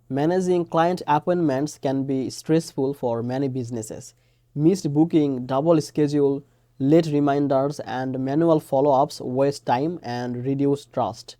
Managing client appointments can be stressful for many businesses. Missed booking, double schedule, late reminders, and manual follow-ups waste time and reduce trust.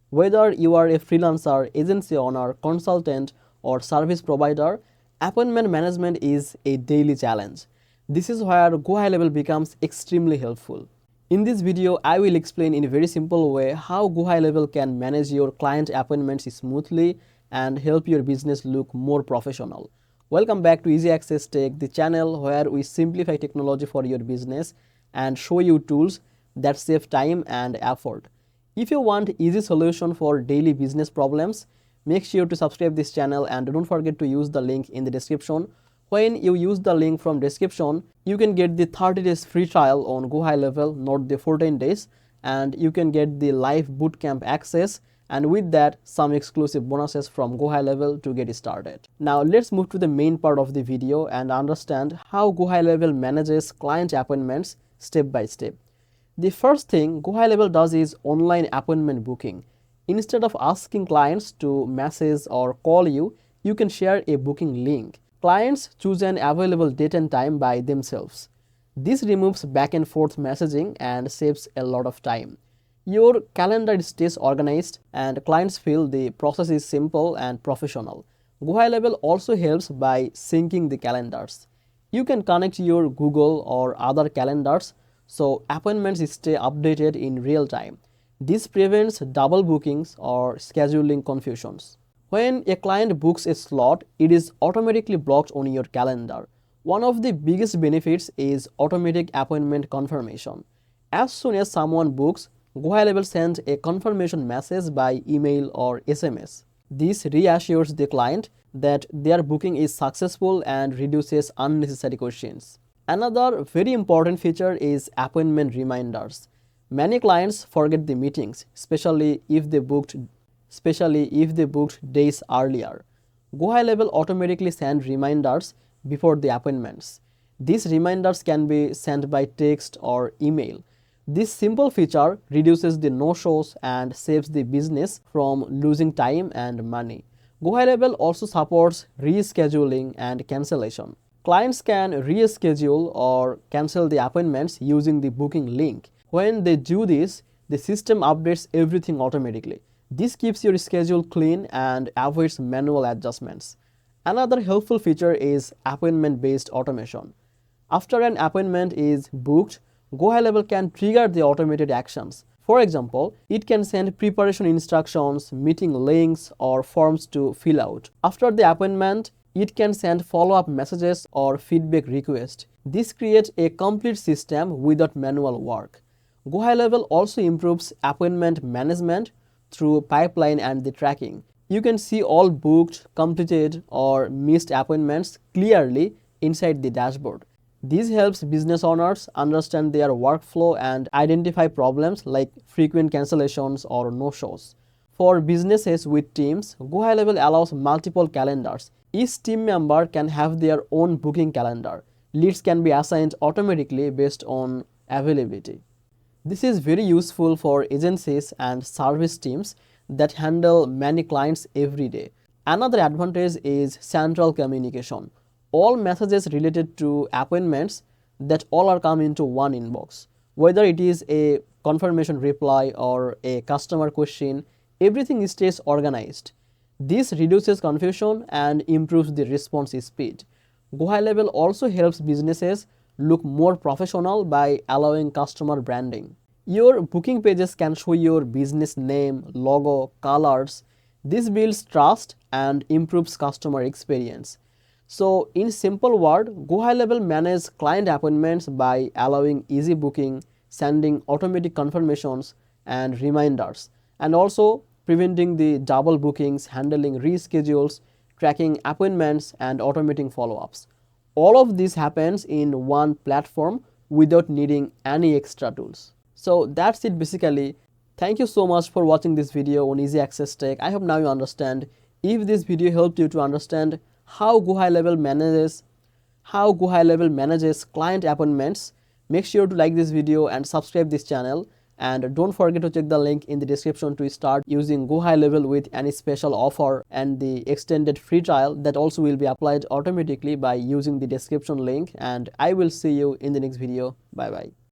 Whether you are a freelancer, agency owner, consultant, or service provider, appointment management is a daily challenge. This is where GoHighLevel becomes extremely helpful. In this video, I will explain in a very simple way how GoHighLevel can manage your client appointments smoothly and help your business look more professional. Welcome back to Easy Access Tech, the channel where we simplify technology for your business and show you tools that save time and effort. If you want easy solution for daily business problems, make sure to subscribe this channel and don't forget to use the link in the description. When you use the link from description, you can get the 30 days free trial on GoHighLevel, not the 14 days, and you can get the live bootcamp access, and with that some exclusive bonuses from GoHighLevel to get started. Now let's move to the main part of the video and understand how GoHighLevel manages client appointments step by step. The first thing GoHighLevel does is online appointment booking. Instead of asking clients to message or call you, you can share a booking link. Clients choose an available date and time by themselves. This removes back and forth messaging and saves a lot of time. Your calendar stays organized and clients feel the process is simple and professional. GoHighLevel also helps by syncing the calendars. You can connect your Google or other calendars so appointments stay updated in real time. This prevents double bookings or scheduling confusions. When a client books a slot, it is automatically blocked on your calendar. One of the biggest benefits is automatic appointment confirmation. As soon as someone books, GoHighLevel sends a confirmation message by email or SMS. This reassures the client that their booking is successful and reduces unnecessary questions. Another very important feature is appointment reminders. Many clients forget the meetings, especially if they booked days earlier. GoHighLevel automatically sends reminders before the appointments. These reminders can be sent by text or email. This simple feature reduces the no-shows and saves the business from losing time and money. GoHighLevel also supports rescheduling and cancellation. Clients can reschedule or cancel the appointments using the booking link. When they do this, the system updates everything automatically. This keeps your schedule clean and avoids manual adjustments. Another helpful feature is appointment-based automation. After an appointment is booked, GoHighLevel can trigger the automated actions. For example, it can send preparation instructions, meeting links, or forms to fill out. After the appointment, it can send follow-up messages or feedback requests. This creates a complete system without manual work. GoHighLevel also improves appointment management through pipeline and the tracking. You can see all booked, completed, or missed appointments clearly inside the dashboard. This helps business owners understand their workflow and identify problems like frequent cancellations or no-shows. For businesses with teams, GoHighLevel allows multiple calendars. Each team member can have their own booking calendar. Leads can be assigned automatically based on availability. This is very useful for agencies and service teams that handle many clients every day. Another advantage is central communication. All messages related to appointments that all are come into one inbox. Whether it is a confirmation reply or a customer question, everything stays organized. This reduces confusion and improves the response speed. GoHighLevel also helps businesses look more professional by allowing customer branding. Your booking pages can show your business name, logo, colors. This builds trust and improves customer experience. So in simple word, GoHighLevel manages client appointments by allowing easy booking, sending automatic confirmations and reminders, and also preventing the double bookings, handling reschedules, tracking appointments, and automating follow-ups. All of this happens in one platform without needing any extra tools. So that's it basically. Thank you so much for watching this video on Easy Access Tech. I hope now you understand. If this video helped you to understand how GoHighLevel manages client appointments, make sure to like this video and subscribe this channel. And don't forget to check the link in the description to start using GoHighLevel with any special offer and the extended free trial that also will be applied automatically by using the description link. And I will see you in the next video. Bye bye.